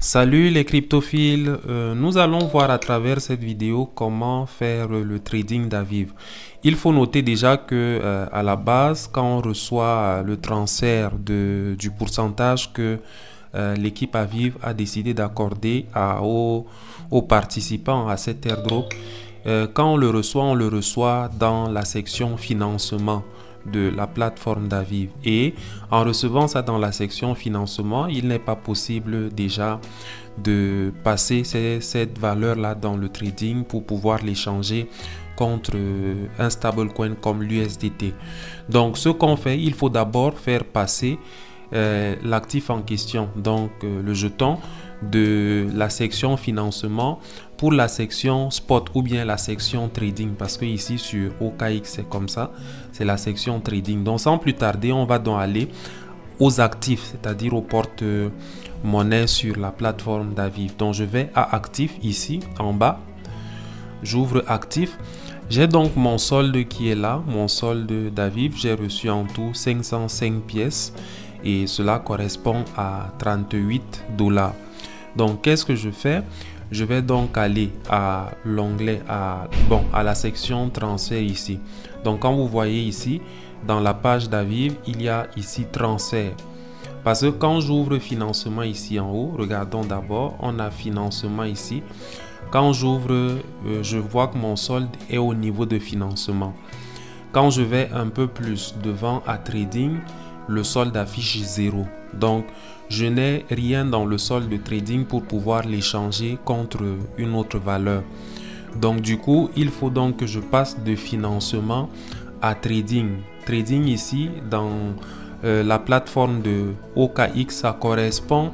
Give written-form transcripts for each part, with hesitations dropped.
Salut les cryptophiles, nous allons voir à travers cette vidéo comment faire le trading d'Aviv. Il faut noter déjà que à la base, quand on reçoit le transfert du pourcentage que l'équipe Aviv a décidé d'accorder aux participants à cet airdrop, quand on le reçoit dans la section financement de la plateforme d'Aviv, et en recevant ça dans la section financement, il n'est pas possible déjà de passer cette valeur là dans le trading pour pouvoir l'échanger contre un stablecoin comme l'USDT. Donc ce qu'on fait, il faut d'abord faire passer l'actif en question, donc le jeton, de la section financement pour la section spot ou bien la section trading, parce que ici sur OKX c'est comme ça, c'est la section trading. Donc sans plus tarder, on va donc aller aux actifs, c'est-à-dire aux porte-monnaie sur la plateforme d'Aviv. Donc je vais à actifs ici en bas, j'ouvre actifs. J'ai donc mon solde qui est là, mon solde d'Aviv. J'ai reçu en tout 505 pièces et cela correspond à 38 $. Donc qu'est-ce que je fais? Je vais donc aller à l'onglet, à la section transfert ici. Donc quand vous voyez ici, dans la page d'Aviv, il y a ici transfert. Parce que quand j'ouvre financement ici en haut, regardons d'abord, on a financement ici. Quand j'ouvre, je vois que mon solde est au niveau de financement. Quand je vais un peu plus devant à trading, le solde affiche 0. Donc, je n'ai rien dans le solde de trading pour pouvoir l'échanger contre une autre valeur. Donc, du coup, il faut donc que je passe de financement à trading. Trading ici, dans la plateforme de OKX, ça correspond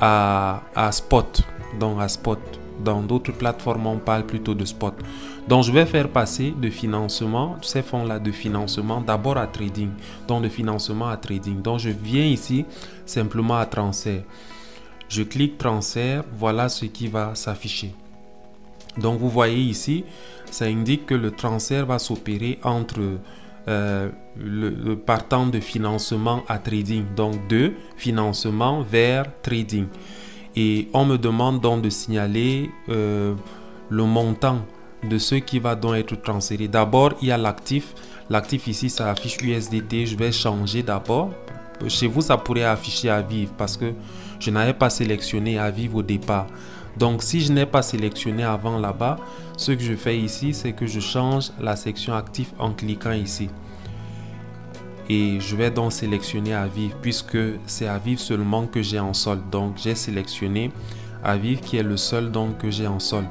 à spot. Donc, à spot. Dans d'autres plateformes, on parle plutôt de spot. Donc, je vais faire passer de financement, ces fonds-là de financement, d'abord à trading. Donc, de financement à trading. Donc, je viens ici simplement à transfert. Je clique transfert, voilà ce qui va s'afficher. Donc, vous voyez ici, ça indique que le transfert va s'opérer entre le partant de financement à trading. Donc, de financement vers trading. Et on me demande donc de signaler le montant de ce qui va donc être transféré. D'abord, il y a l'actif. L'actif ici, ça affiche USDT. Je vais changer d'abord. Chez vous, ça pourrait afficher Aviv parce que je n'avais pas sélectionné Aviv au départ. Donc, si je n'ai pas sélectionné avant là-bas, ce que je fais ici, c'est que je change la section actif en cliquant ici. Et je vais donc sélectionner Aviv puisque c'est Aviv seulement que j'ai en solde. Donc j'ai sélectionné Aviv qui est le seul donc que j'ai en solde.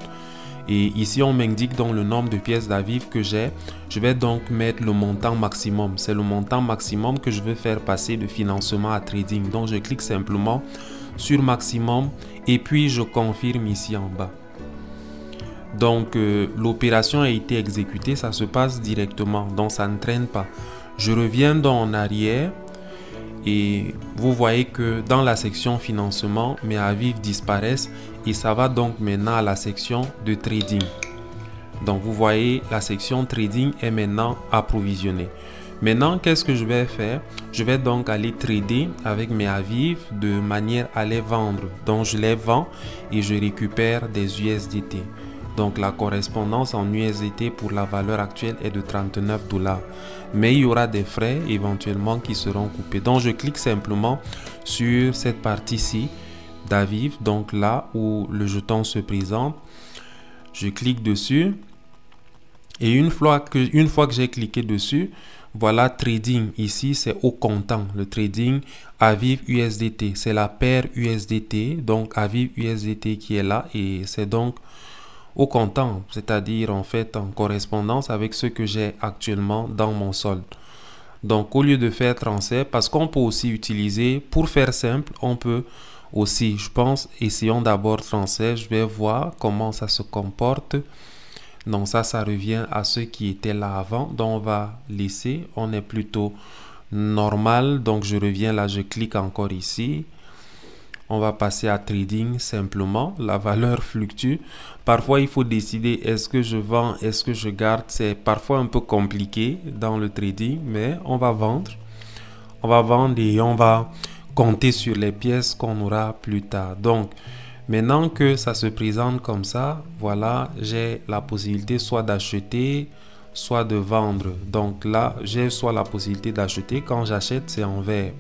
Et ici on m'indique donc le nombre de pièces d'Aviv que j'ai. Je vais donc mettre le montant maximum. C'est le montant maximum que je veux faire passer de financement à trading. Donc je clique simplement sur maximum et puis je confirme ici en bas. Donc l'opération a été exécutée, ça se passe directement. Donc ça ne traîne pas. Je reviens donc en arrière et vous voyez que dans la section financement, mes Aviv disparaissent et ça va donc maintenant à la section de trading. Donc vous voyez, la section trading est maintenant approvisionnée. Maintenant, qu'est-ce que je vais faire? Je vais donc aller trader avec mes Aviv de manière à les vendre. Donc je les vends et je récupère des USDT. Donc la correspondance en USDT pour la valeur actuelle est de 39 $. Mais il y aura des frais éventuellement qui seront coupés. Donc je clique simplement sur cette partie-ci d'Aviv. Donc là où le jeton se présente, je clique dessus. Et une fois que j'ai cliqué dessus, voilà trading. Ici c'est au comptant. Le trading Aviv USDT. C'est la paire USDT. Donc Aviv USDT qui est là. Et c'est donc au comptant, c'est-à-dire en fait en correspondance avec ce que j'ai actuellement dans mon solde. Donc au lieu de faire transfert, parce qu'on peut aussi utiliser, pour faire simple, on peut aussi, je pense, essayons d'abord transfert, je vais voir comment ça se comporte. Donc ça revient à ce qui était là avant, donc on va laisser, on est plutôt normal, donc je reviens là, je clique encore ici. On va passer à trading simplement. La valeur fluctue. Parfois, il faut décider est-ce que je vends, est-ce que je garde. C'est parfois un peu compliqué dans le trading, mais on va vendre. On va vendre et on va compter sur les pièces qu'on aura plus tard. Donc, Maintenant que ça se présente comme ça, voilà, j'ai la possibilité soit d'acheter, soit de vendre. Donc là, j'ai soit la possibilité d'acheter. Quand j'achète, c'est en vert.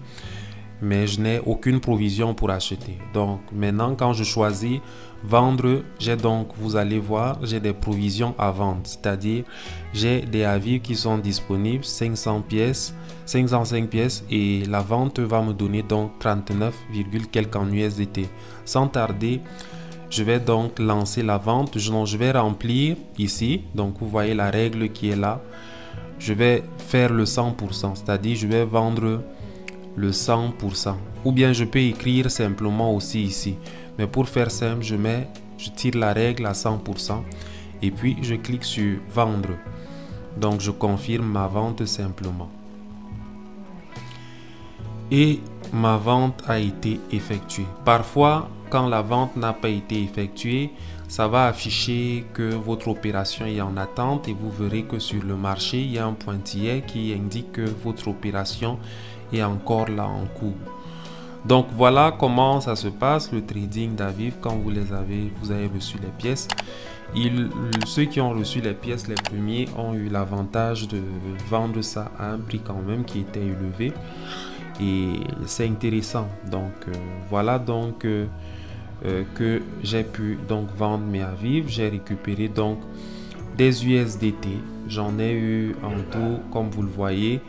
Mais je n'ai aucune provision pour acheter. Donc maintenant, quand je choisis vendre, j'ai donc, vous allez voir, j'ai des provisions à vendre. C'est-à-dire, j'ai des avis qui sont disponibles, 500 pièces, 505 pièces, et la vente va me donner donc 39, quelques en USDT. Sans tarder, je vais donc lancer la vente. Je vais remplir ici. Donc vous voyez la règle qui est là. Je vais faire le 100%, c'est-à-dire je vais vendre le 100%. Ou bien je peux écrire simplement aussi ici. Mais pour faire simple, je tire la règle à 100% et puis je clique sur vendre. Donc je confirme ma vente simplement. Et ma vente a été effectuée. Parfois, quand la vente n'a pas été effectuée, ça va afficher que votre opération est en attente et vous verrez que sur le marché, il y a un pointillé qui indique que votre opération est encore là en cours. Donc voilà comment ça se passe le trading d'Aviv quand vous avez reçu les pièces. Ceux qui ont reçu les pièces les premiers ont eu l'avantage de vendre ça à un prix quand même qui était élevé. Et c'est intéressant. Donc voilà donc que j'ai pu donc vendre mes Aviv. J'ai récupéré donc des USDT. J'en ai eu en tout, comme vous le voyez,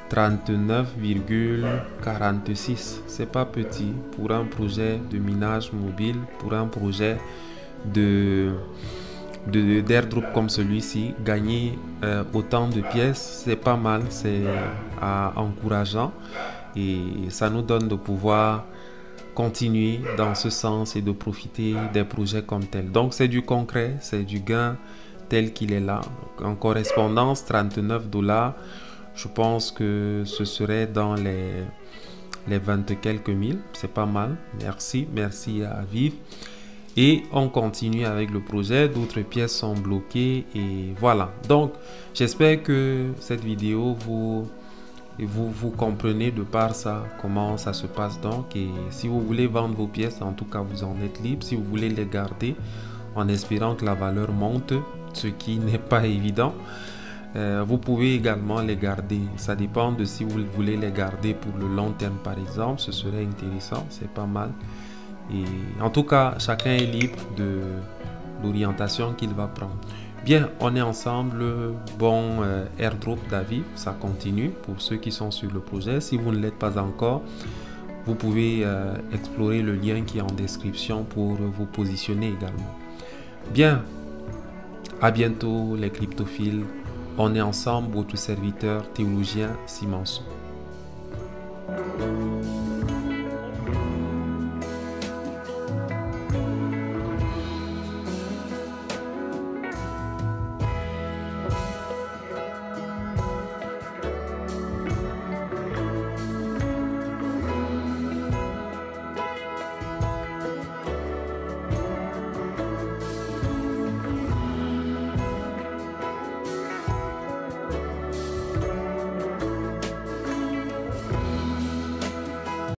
39,46. C'est pas petit pour un projet de minage mobile, pour un projet d'airdrop comme celui-ci. Gagner autant de pièces, c'est pas mal, c'est encourageant et ça nous donne de pouvoir continuer dans ce sens et de profiter des projets comme tels. Donc c'est du concret, c'est du gain tel qu'il est là. En correspondance, 39 $. Je pense que ce serait dans les 20 et quelques mille. C'est pas mal. Merci à Aviv. Et on continue avec le projet. D'autres pièces sont bloquées et voilà. Donc, j'espère que cette vidéo vous comprenez de par ça comment ça se passe donc. Et si vous voulez vendre vos pièces, en tout cas, vous en êtes libre. Si vous voulez les garder en espérant que la valeur monte, ce qui n'est pas évident, vous pouvez également les garder. Ça dépend de si vous voulez les garder pour le long terme par exemple. Ce serait intéressant, c'est pas mal. Et en tout cas, chacun est libre de l'orientation qu'il va prendre. Bien, on est ensemble. Bon airdrop d'Aviv, ça continue pour ceux qui sont sur le projet. Si vous ne l'êtes pas encore, vous pouvez explorer le lien qui est en description pour vous positionner également. Bien, à bientôt les cryptophiles. On est ensemble, votre serviteur théologien Simanso.